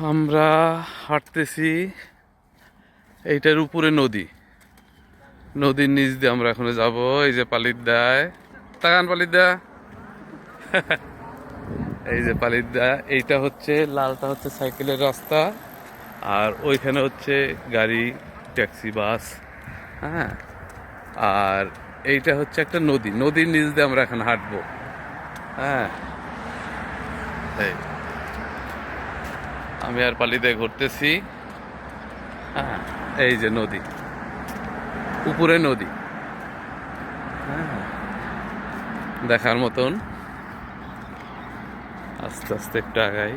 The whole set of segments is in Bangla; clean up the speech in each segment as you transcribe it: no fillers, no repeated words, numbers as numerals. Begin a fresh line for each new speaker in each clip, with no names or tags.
আমরা হাঁটতেছি, এইটার উপরে নদী, নদীর নিচ দিয়ে আমরা এখন যাব। এই যে পালিতদায়, তাকান পালিতদা, এই যে পালিতদা। এইটা হচ্ছে লালটা হচ্ছে সাইকেলের রাস্তা, আর ওইখানে হচ্ছে গাড়ি, ট্যাক্সি, বাস। হ্যাঁ, আর এইটা হচ্ছে একটা নদী, নদীর নিচ দিয়ে আমরা এখন হাঁটবো। হ্যাঁ, এই আমি আর পালিদায় ঘুরতেছি। হ্যাঁ, এই যে নদী, উপরে নদী। হ্যাঁ, দেখার মতন। আস্তে আস্তে একটু আগাই।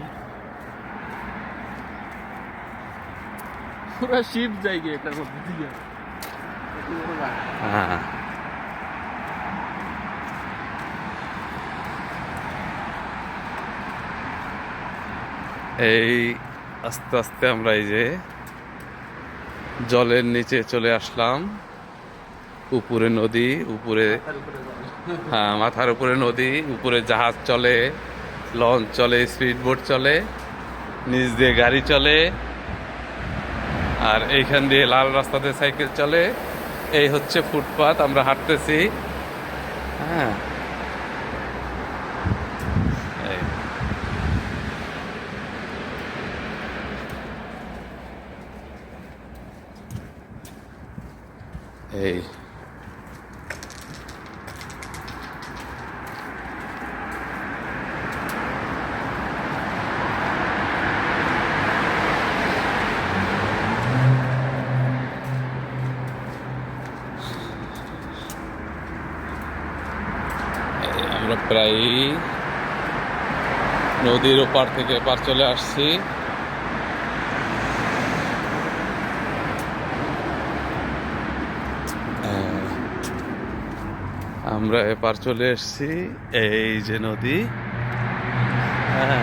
পুরা শিপ জায়গা এটার মধ্যে দিয়ে।
হ্যাঁ, এই আস্তে আস্তে আমরা এই যে জলের নিচে চলে আসলাম। উপরে নদী, উপরে, হ্যাঁ, মাথার উপরে নদী, উপরে জাহাজ চলে, লঞ্চ চলে, স্পিড বোট চলে, নিচ দিয়ে গাড়ি চলে, আর এইখান দিয়ে লাল রাস্তাতে সাইকেল চলে। এই হচ্ছে ফুটপাত, আমরা হাঁটতেছি। হ্যাঁ, এই এই আমরা প্রায় নদীর ওপার থেকে এপার চলে আসছি। আমরা এপার চলে এসেছি। এই যে নদী। হ্যাঁ,